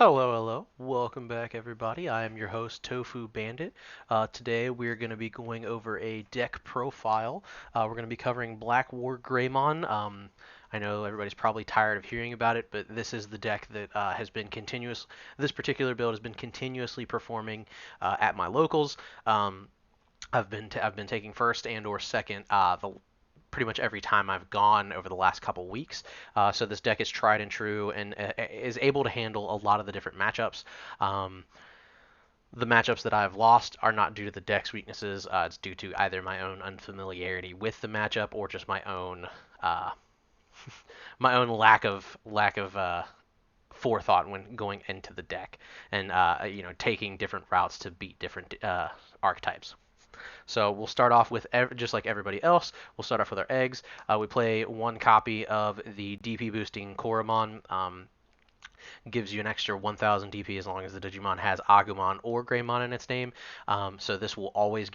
Hello. Welcome back, everybody. I am your host, Tofu Bandit. Today, we're going to be going over a deck profile. We're going to be covering BlackWargreymon. I know everybody's probably tired of hearing about it, but this is the deck that has been continuous. This particular build has been continuously performing at my locals. I've been taking first and or second the pretty much every time I've gone over the last couple weeks. So this deck is tried and true and is able to handle a lot of the different matchups. Um, the matchups that I've lost are not due to the deck's weaknesses. It's due to either my own unfamiliarity with the matchup or just uh, my own lack of forethought when going into the deck and taking different routes to beat different archetypes. So we'll start off with just like everybody else. We'll start off with our eggs. We play one copy of the DP boosting Koromon. Gives you an extra 1,000 DP as long as the Digimon has Agumon or Greymon in its name. So this will always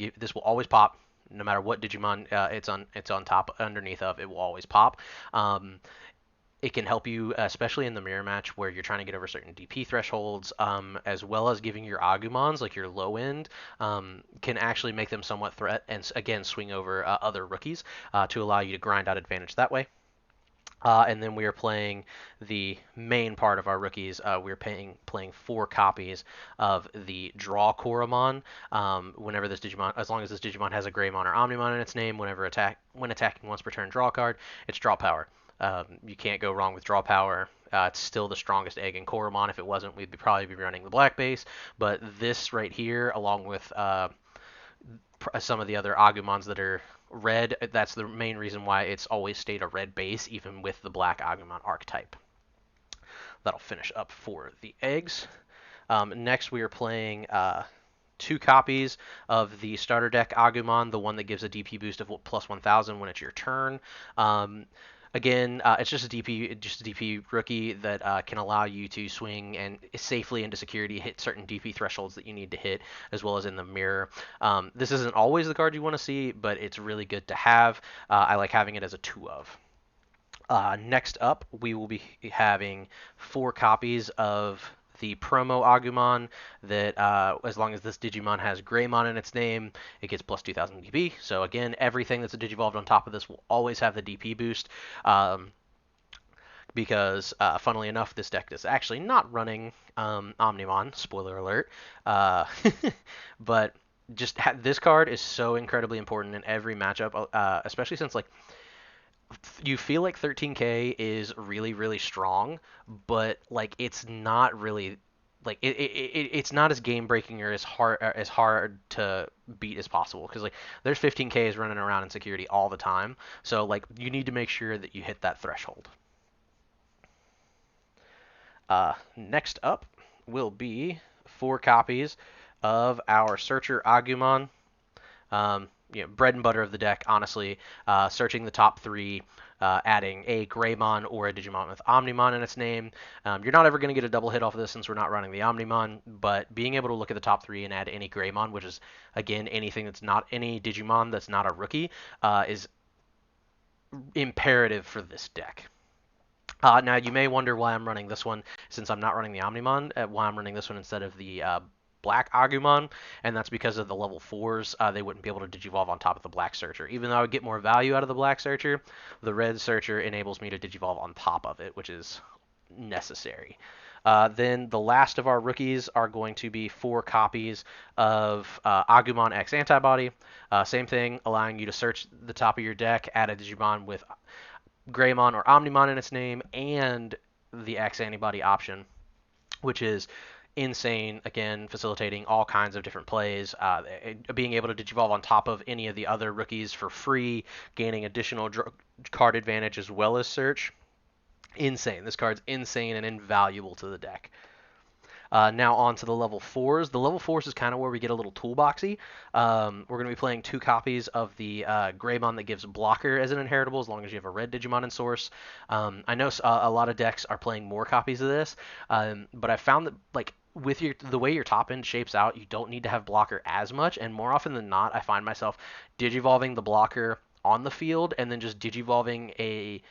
pop. No matter what Digimon it's on top underneath of, it will always pop. It can help you, especially in the mirror match where you're trying to get over certain DP thresholds, as well as giving your Agumons, like your low end, can actually make them somewhat threat and again swing over other rookies to allow you to grind out advantage that way. And then we are playing the main part of our rookies. We're playing four copies of the Draw Koromon. Whenever this Digimon, as long as this Digimon has a Greymon or Omnimon in its name, when attacking once per turn, draw a card. It's draw power. You can't go wrong with draw power. It's still the strongest egg in Koromon. If it wasn't, we'd probably be running the black base. But this right here, along with some of the other Agumons that are red, that's the main reason why it's always stayed a red base, even with the black Agumon archetype. That'll finish up for the eggs. Next, we are playing two copies of the starter deck Agumon, the one that gives a DP boost of plus 1,000 when it's your turn. Again, it's just a DP rookie that can allow you to swing and safely into security, hit certain DP thresholds that you need to hit, as well as in the mirror. This isn't always the card you want to see, but it's really good to have. I like having it as a 2 of. Next up, we will be having four copies of the promo Agumon that, as long as this Digimon has Greymon in its name, it gets plus 2,000 DP. So again, everything that's a Digivolved on top of this will always have the DP boost. Because, funnily enough, this deck is actually not running Omnimon. Spoiler alert. But this card is so incredibly important in every matchup, especially since you feel like 13k is really really strong, but like it's not really it's not as game breaking or as hard to beat as possible because like there's 15k's running around in security all the time, so like you need to make sure that you hit that threshold. Next up will be four copies of our Searcher Agumon. Bread and butter of the deck, honestly. Searching the top three, adding a Greymon or a Digimon with Omnimon in its name. You're not ever going to get a double hit off of this since we're not running the Omnimon, but being able to look at the top three and add any Greymon, which is, again, anything that's not any Digimon that's not a rookie, is imperative for this deck. Now, you may wonder why I'm running this one, since I'm not running the Omnimon, why I'm running this one instead of the Black Agumon, and that's because of the level 4s. They wouldn't be able to Digivolve on top of the Black Searcher. Even though I would get more value out of the Black Searcher, the Red Searcher enables me to Digivolve on top of it, which is necessary. Then the last of our rookies are going to be four copies of Agumon X Antibody. Same thing, allowing you to search the top of your deck, add a Digimon with Greymon or Omnimon in its name, and the X Antibody option, which is insane. Again, facilitating all kinds of different plays, being able to Digivolve on top of any of the other rookies for free, gaining additional card advantage as well as search. Insane. This card's insane and invaluable to the deck. Now on to the level 4s. The level 4s is kind of where we get a little toolboxy. We're going to be playing two copies of the Greymon that gives Blocker as an inheritable as long as you have a red Digimon in source. I know a lot of decks are playing more copies of this, but I found that like with the way your top end shapes out, you don't need to have Blocker as much, and more often than not, I find myself Digivolving the Blocker on the field and then just Digivolving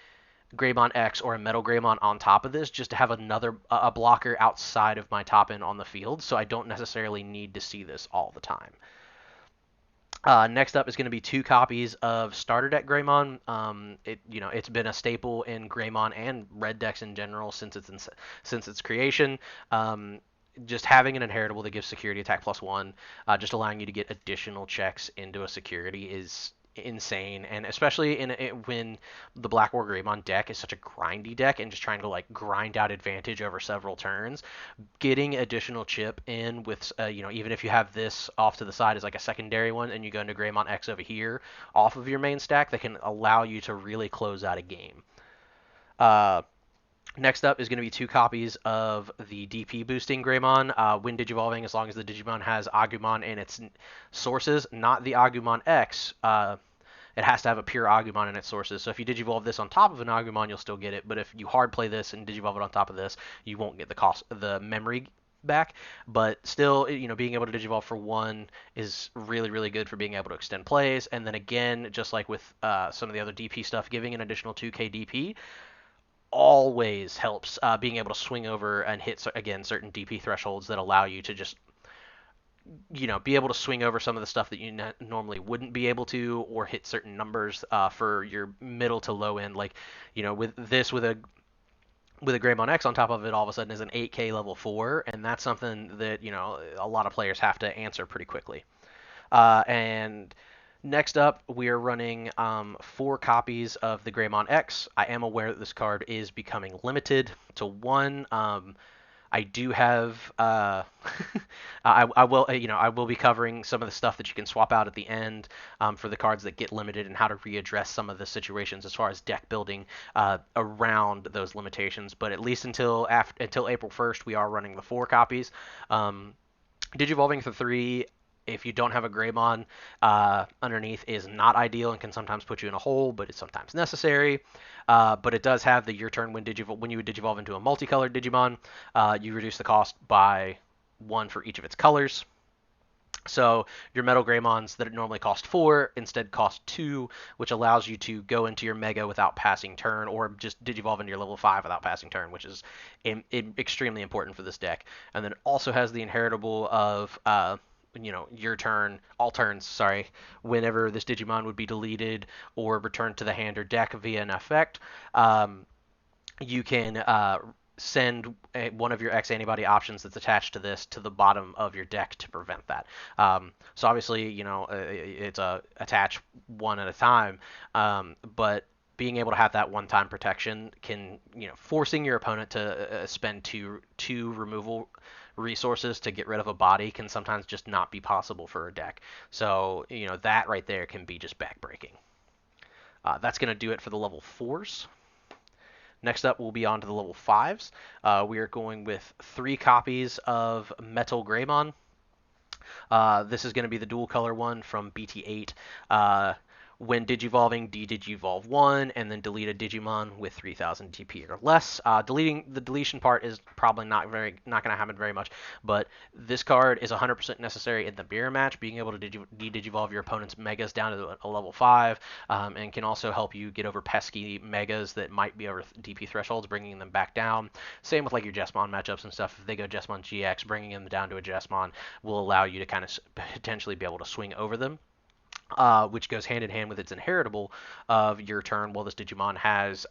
Greymon X or a Metal Greymon on top of this just to have another a blocker outside of my top end on the field, so I don't necessarily need to see this all the time. Next up is going to be two copies of Starter Deck Greymon. It's been a staple in Greymon and Red decks in general since its creation. Just having an inheritable that gives security attack +1, just allowing you to get additional checks into a security is insane, and especially when the BlackWargreymon deck is such a grindy deck and just trying to like grind out advantage over several turns, getting additional chip in with even if you have this off to the side as like a secondary one and you go into Greymon X over here off of your main stack, that can allow you to really close out a game. Uh, Next up is going to be two copies of the DP boosting Greymon. When digivolving, as long as the Digimon has Agumon in its sources, not the Agumon X. It has to have a pure Agumon in its sources. So if you digivolve this on top of an Agumon, you'll still get it. But if you hard play this and digivolve it on top of this, you won't get the memory back. But still, being able to digivolve for one is really, really good for being able to extend plays. And then again, just like with some of the other DP stuff, giving an additional 2k DP always helps, being able to swing over and hit again certain DP thresholds that allow you to just be able to swing over some of the stuff that you normally wouldn't be able to, or hit certain numbers for your middle to low end. Like, with a Greymon X on top of it, all of a sudden is an 8K level 4, and that's something that a lot of players have to answer pretty quickly. And next up, we are running 4 copies of the Greymon X. I am aware that this card is becoming limited to 1. I do have I will be covering some of the stuff that you can swap out at the end for the cards that get limited, and how to readdress some of the situations as far as deck building around those limitations. But at least until April 1st, we are running the 4 copies. Digivolving for 3, if you don't have a Greymon underneath, is not ideal and can sometimes put you in a hole, but it's sometimes necessary. But it does have the your turn when you would digivolve into a multicolored Digimon, you reduce the cost by 1 for each of its colors. So your Metal Greymons that normally cost 4 instead cost 2, which allows you to go into your Mega without passing turn, or just digivolve into your level 5 without passing turn, which is extremely important for this deck. And then it also has the inheritable of your turn, all turns, sorry, whenever this Digimon would be deleted or returned to the hand or deck via an effect, you can send one of your X antibody options that's attached to this to the bottom of your deck to prevent that. So obviously, it's a attach one at a time, but being able to have that one-time protection can, forcing your opponent to spend two removal resources to get rid of a body can sometimes just not be possible for a deck. So, that right there can be just backbreaking. That's going to do it for the level 4s. Next up, we'll be on to the level 5s. We are going with 3 copies of Metal Greymon. This is going to be the dual color one from BT8. When digivolving, de-digivolve 1, and then delete a Digimon with 3,000 DP or less. The deletion part is probably not going to happen very much, but this card is 100% necessary in the mirror match, being able to de-digivolve your opponent's Megas down to a level 5, and can also help you get over pesky Megas that might be over DP thresholds, bringing them back down. Same with like your Jesmon matchups and stuff. If they go Jesmon GX, bringing them down to a Jesmon will allow you to kind of potentially be able to swing over them. Which goes hand in hand with its inheritable of your turn. While this Digimon has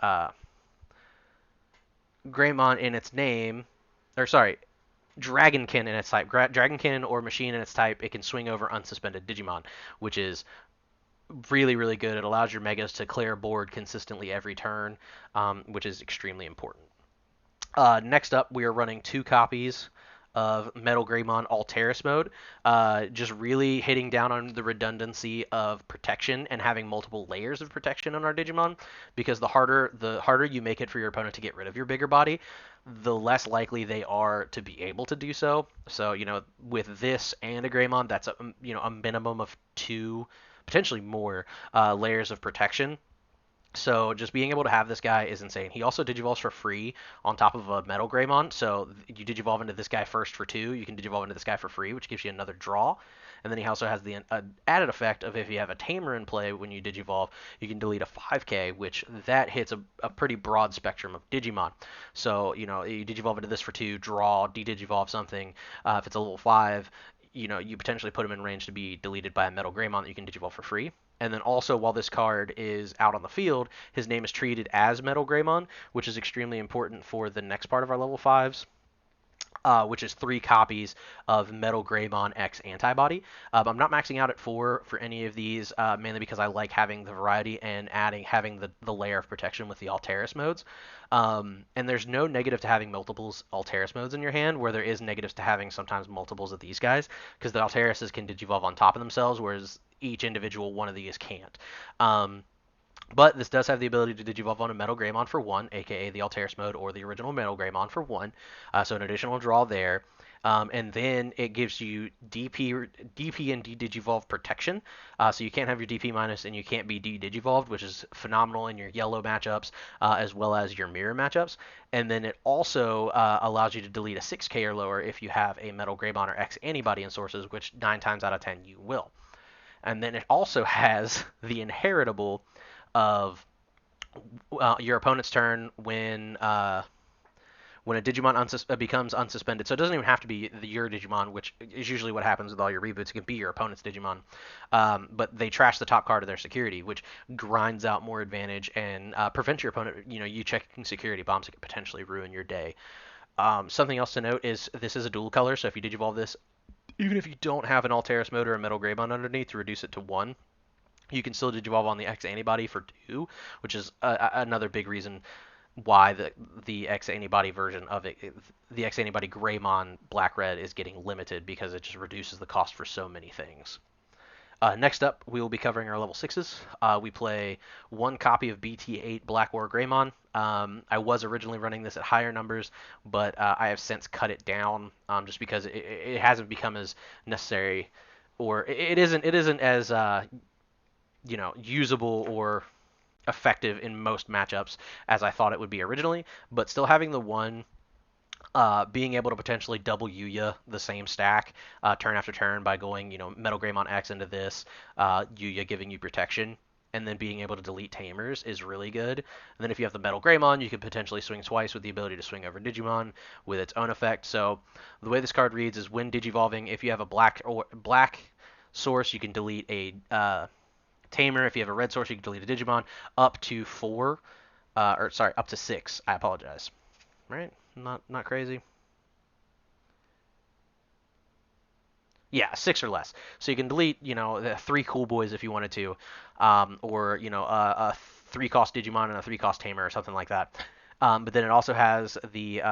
Greymon in its name, or sorry, Dragonkin in its type, Dragonkin or Machine in its type, it can swing over unsuspended Digimon, which is really, really good. It allows your Megas to clear board consistently every turn, which is extremely important. Next up, we are running 2 copies of Metal Greymon Alteris mode, just really hitting down on the redundancy of protection and having multiple layers of protection on our Digimon, because the harder you make it for your opponent to get rid of your bigger body, the less likely they are to be able to do so. So, with this and a Greymon, that's a minimum of 2, potentially more layers of protection. So just being able to have this guy is insane. He also digivolves for free on top of a Metal Greymon. So you digivolve into this guy first for 2. You can digivolve into this guy for free, which gives you another draw. And then he also has the added effect of if you have a Tamer in play when you digivolve, you can delete a 5k, which that hits a pretty broad spectrum of Digimon. So, you digivolve into this for 2, draw, de-digivolve something. If it's a level 5, you potentially put him in range to be deleted by a Metal Greymon that you can digivolve for free. And then also, while this card is out on the field, his name is treated as Metal Greymon, which is extremely important for the next part of our level 5s. Which is 3 copies of Metal Greymon X Antibody. I'm not maxing out at 4 for any of these, mainly because I like having the variety and having the layer of protection with the Alteris modes. And there's no negative to having multiples Alteris modes in your hand, where there is negatives to having sometimes multiples of these guys, because the Alterises can digivolve on top of themselves, whereas each individual one of these can't. But this does have the ability to digivolve on a Metal Greymon for 1, aka the Alteris mode or the original Metal Greymon for 1. So an additional draw there. And then it gives you DP and de-digivolve protection. So you can't have your DP minus and you can't be de-digivolved, which is phenomenal in your yellow matchups as well as your mirror matchups. And then it also allows you to delete a 6k or lower if you have a Metal Greymon or X antibody in sources, which 9 times out of 10 you will. And then it also has the inheritable of your opponent's turn when a Digimon becomes unsuspended. So it doesn't even have to be your Digimon, which is usually what happens with all your reboots. It can be your opponent's Digimon, but they trash the top card of their security, which grinds out more advantage and prevents your opponent. You checking security bombs that could potentially ruin your day. Something else to note is this is a dual color, so if you digivolve this, even if you don't have an Alteris mode or a Metal Greymon underneath to reduce it to 1, you can still digivolve on the X antibody for 2, which is another big reason why the X antibody version of it, the X antibody Greymon Black Red, is getting limited because it just reduces the cost for so many things. Next up, we will be covering our level 6s. We play 1 copy of BT8 BlackWargreymon. I was originally running this at higher numbers, but I have since cut it down just because it hasn't become as necessary, or it isn't as usable or effective in most matchups as I thought it would be originally. But still having the one being able to potentially double Yuya the same stack turn after turn by going, Metal Greymon X into this, Yuya giving you protection, and then being able to delete Tamers is really good. And then if you have the Metal Greymon, you can potentially swing twice with the ability to swing over Digimon with its own effect. So the way this card reads is when digivolving, if you have a black source, you can delete a Tamer. If you have a red source, you can delete a Digimon up to 4, or sorry, up to 6. I apologize. Right? Not crazy. Yeah, 6 or less. So you can delete, the 3 Cool Boys if you wanted to, or a 3-cost Digimon and a 3-cost Tamer or something like that. But then it also has the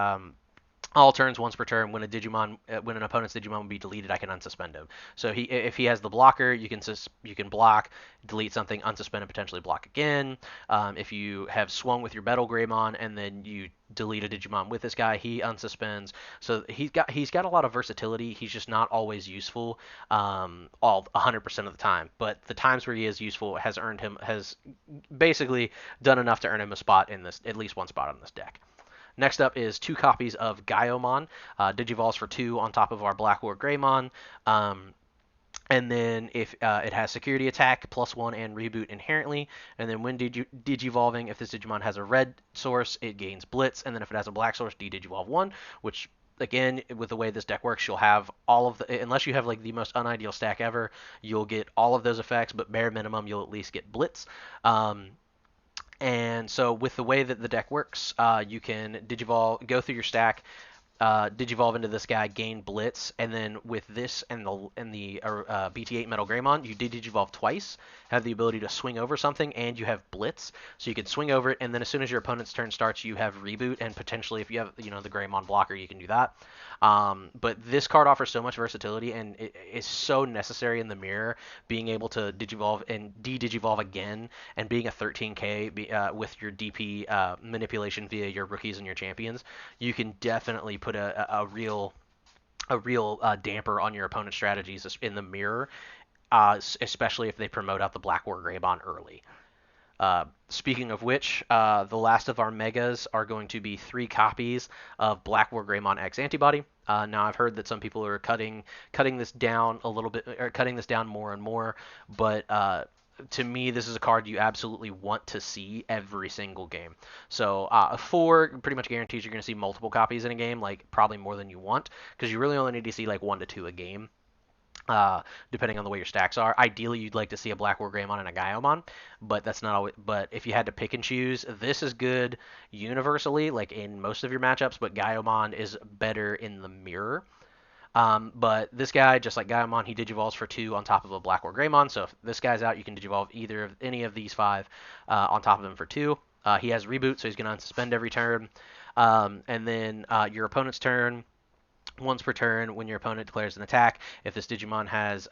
all turns once per turn. When an opponent's Digimon will be deleted, I can unsuspend him. So if he has the blocker, you can block, delete something, unsuspend, and potentially block again. If you have swung with your Metal Greymon and then you delete a Digimon with this guy, he unsuspends. So he's got a lot of versatility. He's just not always useful, all 100% of the time. But the times where he is useful has basically done enough to earn him a spot in this, at least one spot on this deck. Next up is 2 copies of Gaiomon, Digivolves for 2 on top of our BlackWargreymon. And then if it has security attack, +1 and reboot inherently. And then when digivolving, if this Digimon has a red source, it gains blitz. And then if it has a black source, de-digivolve 1, which again, with the way this deck works, you'll have all of the, unless you have like the most unideal stack ever, you'll get all of those effects, but bare minimum, you'll at least get blitz. And so with the way that the deck works, you can digivolve, go through your stack, digivolve into this guy, gain blitz, and then with this and the BT8 Metal Greymon, you digivolve twice, have the ability to swing over something, and you have blitz, so you can swing over it, and then as soon as your opponent's turn starts, you have reboot, and potentially if you have the Greymon blocker, you can do that. But this card offers so much versatility, and it is so necessary in the mirror, being able to digivolve and de-digivolve again, and being a 13k with your DP manipulation via your rookies and your champions. You can definitely put a real damper on your opponent's strategies in the mirror, especially if they promote out the BlackWargreymon early. Speaking of which, the last of our megas are going to be 3 copies of BlackWargreymon X Antibody. Now I've heard that some people are cutting this down a little bit, or cutting this down more and more, but to me, this is a card you absolutely want to see every single game. So 4 pretty much guarantees you're going to see multiple copies in a game, like probably more than you want, because you really only need to see like 1 to 2 a game, depending on the way your stacks are. Ideally, you'd like to see a BlackWarGreymon and a Gaiomon, but that's not always. But if you had to pick and choose, this is good universally, like in most of your matchups, but Gaiomon is better in the mirror. But this guy, just like Gaiomon, he digivolves for 2 on top of a BlackWarGreymon. So if this guy's out, you can digivolve any of these 5 on top of him for 2. He has reboot, so he's going to unsuspend every turn. And then your opponent's turn, once per turn, when your opponent declares an attack, if this Digimon has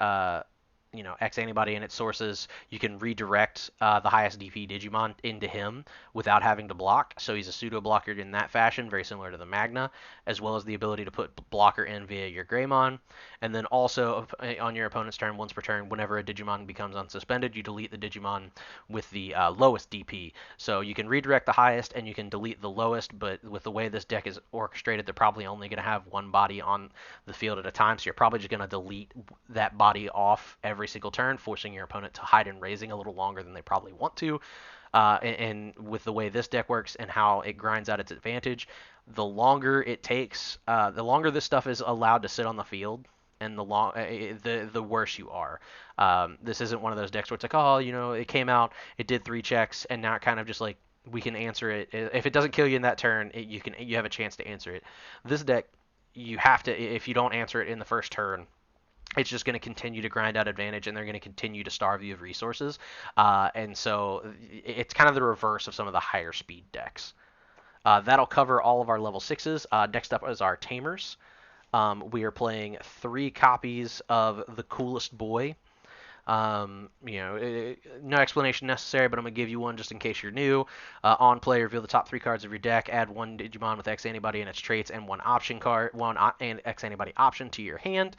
X antibody in its sources, you can redirect the highest DP Digimon into him without having to block. So he's a pseudo blocker in that fashion, very similar to the Magna, as well as the ability to put blocker in via your Greymon. And then also on your opponent's turn, once per turn, whenever a Digimon becomes unsuspended, you delete the Digimon with the lowest DP. So you can redirect the highest and you can delete the lowest, but with the way this deck is orchestrated, they're probably only going to have one body on the field at a time. So you're probably just going to delete that body off every single turn, forcing your opponent to hide and raising a little longer than they probably want to. And with the way this deck works and how it grinds out its advantage, the longer it takes, the longer this stuff is allowed to sit on the field, and the worse you are. This isn't one of those decks where it's like, oh, it came out, it did 3 checks, and now it kind of just like we can answer it. If it doesn't kill you in that turn, you have a chance to answer it. This deck, you have to, if you don't answer it in the first turn, it's just going to continue to grind out advantage, and they're going to continue to starve you of resources. And so it's kind of the reverse of some of the higher speed decks. That'll cover all of our level 6s. Next up is our Tamers. We are playing 3 copies of the Coolest Boy. No explanation necessary, but I'm going to give you one just in case you're new. On play, reveal the top 3 cards of your deck. Add 1 Digimon with X antibody and its traits, and 1 option card, 1 X antibody option to your hand.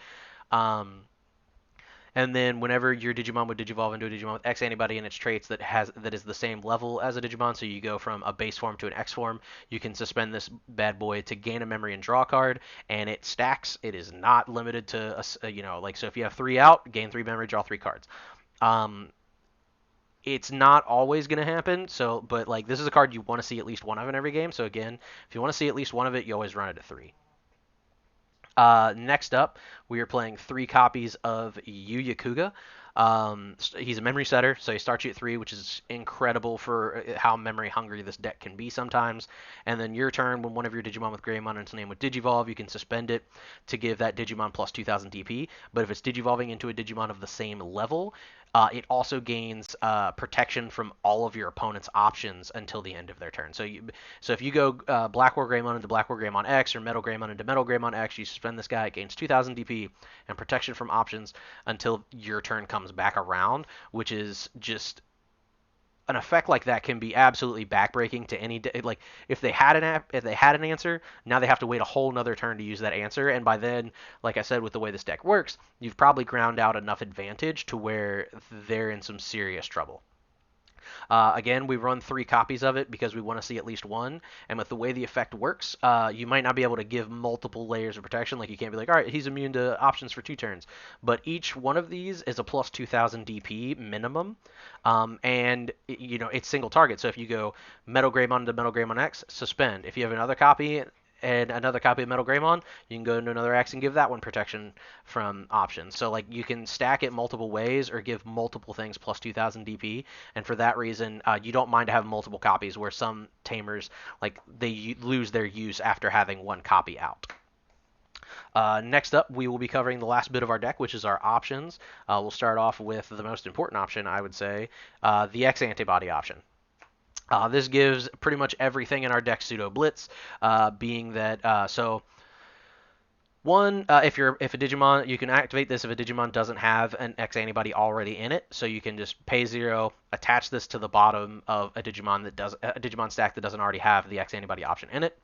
And then whenever your Digimon would digivolve into a Digimon with X antibody and its traits that is the same level as a Digimon, so you go from a base form to an X form, you can suspend this bad boy to gain a memory and draw a card, and it stacks. It is not limited to so if you have 3 out, gain 3 memory, draw 3 cards. It's not always going to happen, but like this is a card you want to see at least one of in every game. So again, if you want to see at least one of it, you always run it at 3. Next up, we are playing 3 copies of Yu Yakuga. He's a memory setter, so he starts you at 3, which is incredible for how memory hungry this deck can be sometimes. And then your turn, when one of your Digimon with Greymon and its name would Digivolve, you can suspend it to give that Digimon plus 2,000 DP. But if it's Digivolving into a Digimon of the same level, it also gains protection from all of your opponent's options until the end of their turn. So if you go BlackWarGreymon into BlackWarGreymon X or MetalGreymon into MetalGreymon X, you suspend this guy, it gains 2,000 DP and protection from options until your turn comes back around, which is just an effect like that can be absolutely backbreaking to any like if they had an answer, now they have to wait a whole nother turn to use that answer, and by then, like I said, with the way this deck works, you've probably ground out enough advantage to where they're in some serious trouble. Again, we run 3 copies of it because we want to see at least one. And with the way the effect works, you might not be able to give multiple layers of protection. Like you can't be like, all right, he's immune to options for 2 turns. But each one of these is a plus 2,000 DP minimum. And it's single target. So if you go Metal Greymon to Metal Greymon X, suspend. If you have another copy and another copy of Metal Greymon, you can go into another X and give that one protection from options. So like you can stack it multiple ways or give multiple things plus 2,000 DP, and for that reason, you don't mind to have multiple copies. Where some tamers like they lose their use after having 1 copy out. Next up, we will be covering the last bit of our deck, which is our options. We'll start off with the most important option, I would say, the X antibody option. This gives pretty much everything in our deck pseudo blitz, being that if a Digimon, you can activate this if a Digimon doesn't have an X antibody already in it, so you can just pay 0, attach this to the bottom of a Digimon stack that doesn't already have the X antibody option in it.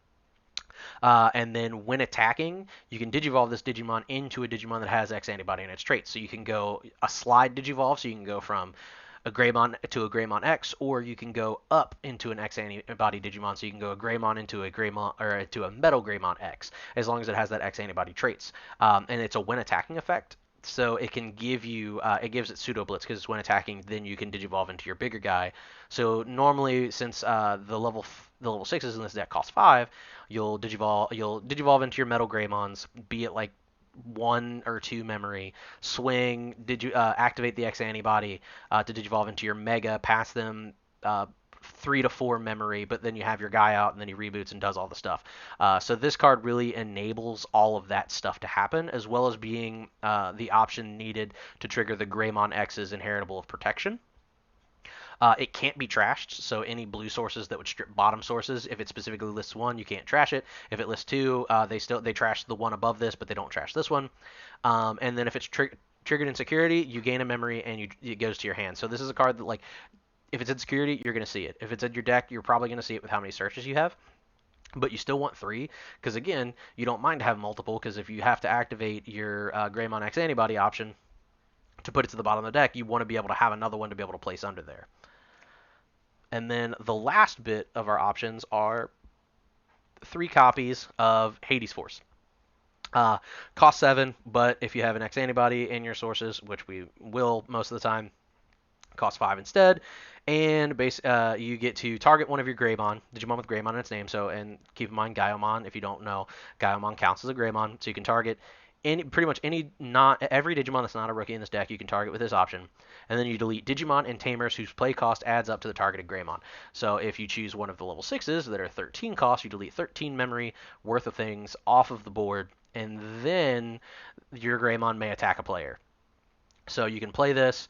And then when attacking, you can Digivolve this Digimon into a Digimon that has X antibody in its traits. So you can go a slide Digivolve, so you can go from a Greymon to a Greymon X, or you can go up into an X antibody Digimon. So you can go a Greymon into a Greymon or to a Metal Greymon X, as long as it has that X antibody traits. And it's a when attacking effect. So it can give you, it gives it pseudo blitz because it's when attacking, then you can digivolve into your bigger guy. So normally, since the level sixes in this deck cost 5, you'll digivolve into your Metal Greymons, be it like 1 or 2 memory, swing, activate the X antibody to digivolve into your Mega, pass them 3 to 4 memory, but then you have your guy out and then he reboots and does all the stuff. So this card really enables all of that stuff to happen, as well as being the option needed to trigger the Greymon X's inheritable of protection. It can't be trashed, so any blue sources that would strip bottom sources, if it specifically lists 1, you can't trash it. If it lists 2, they trash the one above this, but they don't trash this one. And then if it's triggered in security, you gain a memory and it goes to your hand. So this is a card that, like, if it's in security, you're going to see it. If it's in your deck, you're probably going to see it with how many searches you have. But you still want 3, because again, you don't mind to have multiple, because if you have to activate your Greymon X antibody option to put it to the bottom of the deck, you want to be able to have another one to be able to place under there. And then the last bit of our options are 3 copies of Hades Force. Cost 7, but if you have an X antibody in your sources, which we will most of the time, cost 5 instead. And you get to target one of your Greymon, Digimon with Greymon in its name. So, and keep in mind, Gaiomon, if you don't know, Gaiomon counts as a Greymon. So you can target pretty much not every Digimon that's not a rookie in this deck. You can target with this option, and then you delete Digimon and Tamers whose play cost adds up to the targeted Greymon. So if you choose one of the level 6s that are 13 cost, you delete 13 memory worth of things off of the board, and then your Greymon may attack a player. So you can play this.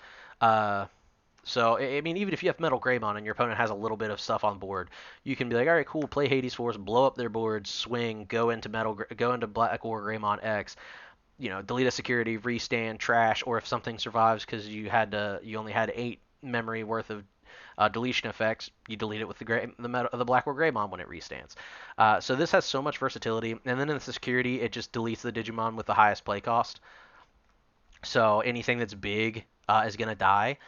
So, I mean, even if you have Metal Greymon and your opponent has a little bit of stuff on board, you can be like, all right, cool, play Hades Force, blow up their board, swing, go into BlackWargreymon X, delete a security, restand, trash, or if something survives because you only had 8 memory worth of deletion effects, you delete it with the BlackWargreymon when it restands. So this has so much versatility, and then in the security, it just deletes the Digimon with the highest play cost. So anything that's big is gonna die.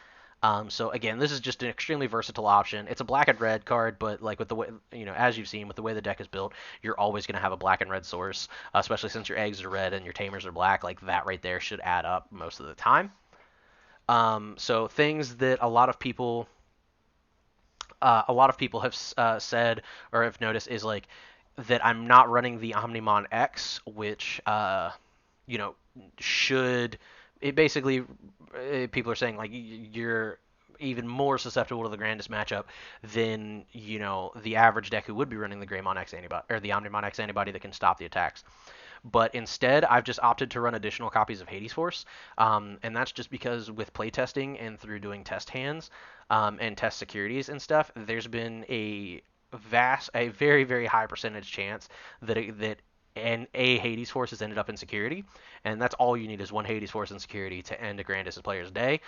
So again, this is just an extremely versatile option. It's a black and red card, but like with the way, as you've seen with the way the deck is built, you're always going to have a black and red source, especially since your eggs are red and your tamers are black. Like that right there should add up most of the time. So things that a lot of people have said or have noticed is like that I'm not running the Omnimon X, which you know should it basically people are saying like you're even more susceptible to the grandest matchup than the average deck who would be running the Greymon X antibody or the Omnimon X antibody that can stop the attacks. But instead, I've just opted to run additional copies of Hades Force, and that's just because with playtesting and through doing test hands and test securities and stuff, there's been a very very high percentage chance that a Hades Force has ended up in security, and that's all you need is one Hades Force in security to end a Grandis player's day.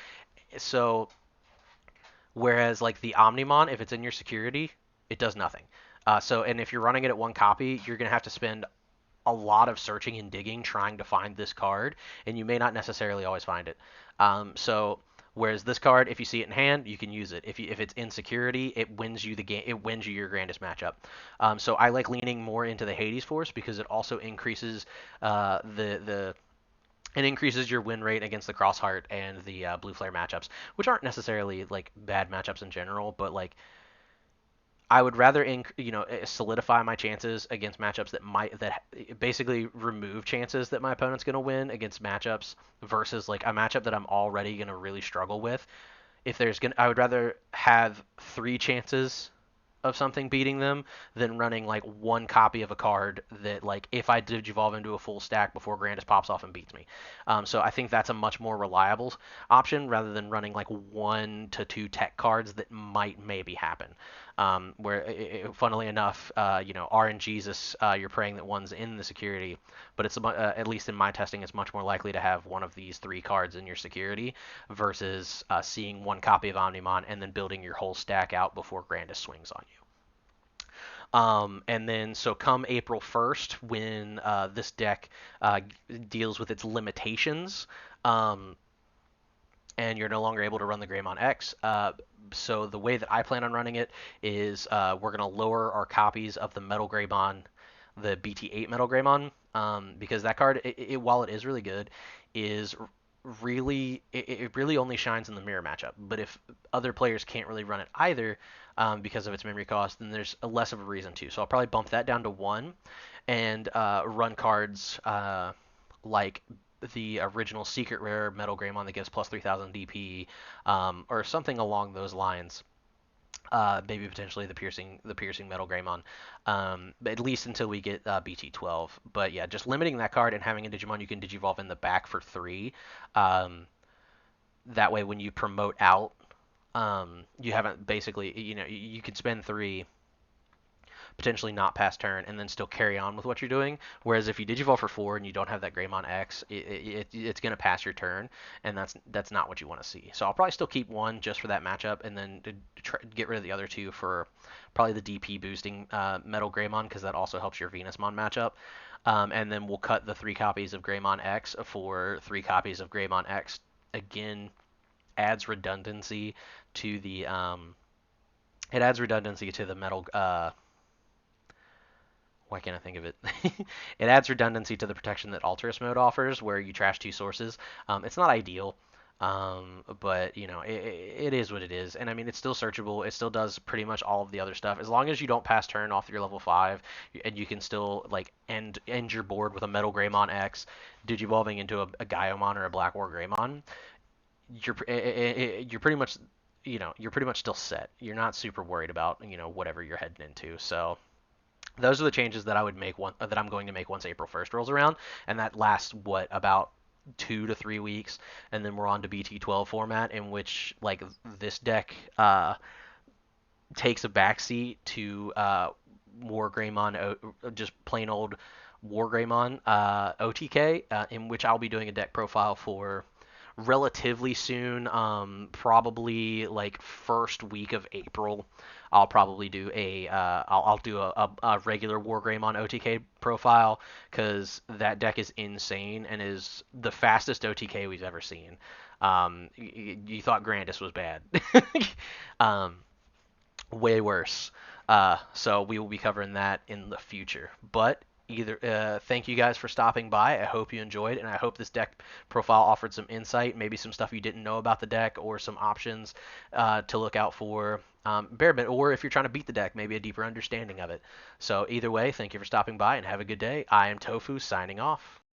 So, whereas like the Omnimon, if it's in your security, it does nothing. And if you're running it at 1 copy, you're gonna have to spend a lot of searching and digging trying to find this card, and you may not necessarily always find it. So whereas this card, if you see it in hand, you can use it. If it's in security, it wins you the game. It wins you your grandest matchup. So I like leaning more into the Hades Force because it also increases the it increases your win rate against the Crossheart and the Blue Flare matchups, which aren't necessarily like bad matchups in general, but like I would rather solidify my chances against matchups that basically remove chances that my opponent's going to win against matchups versus like a matchup that I'm already going to really struggle with. I would rather have 3 chances of something beating them than running like 1 copy of a card that like if I digivolve into a full stack before Grandis pops off and beats me. So I think that's a much more reliable option rather than running like 1 to 2 tech cards that might maybe happen. Funnily enough, RNGesus, you're praying that one's in the security, but it's at least in my testing, it's much more likely to have one of these 3 cards in your security versus seeing 1 copy of Omnimon and then building your whole stack out before Grandis swings on you. And then, so come April 1st, when this deck deals with its limitations, and you're no longer able to run the Greymon X. So the way that I plan on running it is we're going to lower our copies of the Metal Greymon, the BT8 Metal Greymon, because that card, while it is really good, is it really only shines in the mirror matchup. But if other players can't really run it either because of its memory cost, then there's a less of a reason to. So I'll probably bump that down to one and run cards like the original Secret Rare Metal Greymon that gives plus 3000 DP, or something along those lines. Maybe potentially the piercing Metal Greymon, but at least until we get BT12. But yeah, just limiting that card and having a Digimon you can Digivolve in the back for 3. Um, that way, when you promote out, you haven't basically, you can spend 3, potentially not pass turn, and then still carry on with what you're doing. Whereas if you Digivolve for 4 and you don't have that Greymon X, it's going to pass your turn, and that's not what you want to see. So I'll probably still keep one just for that matchup, and then get rid of the other 2 for probably the DP boosting Metal Greymon, because that also helps your Venusmon matchup. And then we'll cut the 3 copies of Greymon X for 3 copies of Greymon X. Again, adds redundancy to the it adds redundancy to the metal why can't I think of it? It adds redundancy to the protection that Alterous mode offers, where you trash 2 sources. It's not ideal, but it is what it is. And I mean, it's still searchable. It still does pretty much all of the other stuff, as long as you don't pass turn off your level 5, and you can still like end your board with a Metal Greymon X, digivolving into a Gaiomon or a BlackWargreymon. You're pretty much you're pretty much still set. You're not super worried about whatever you're heading into. So those are the changes that I would make that I'm going to make once April 1st rolls around, and that lasts what, about 2 to 3 weeks, and then we're on to BT12 format, in which like this deck takes a backseat to War Greymon, just plain old War Greymon OTK, in which I'll be doing a deck profile for relatively soon, probably like first week of April. I'll probably do I'll do a regular Wargreymon OTK profile, because that deck is insane and is the fastest OTK we've ever seen. You thought Grandis was bad. um, Way worse. So we will be covering that in the future. But thank you guys for stopping by. I hope you enjoyed, and I hope this deck profile offered some insight, maybe some stuff you didn't know about the deck, or some options to look out for. Or if you're trying to beat the deck, maybe a deeper understanding of it. So either way, thank you for stopping by, and have a good day. I am Tofu, signing off.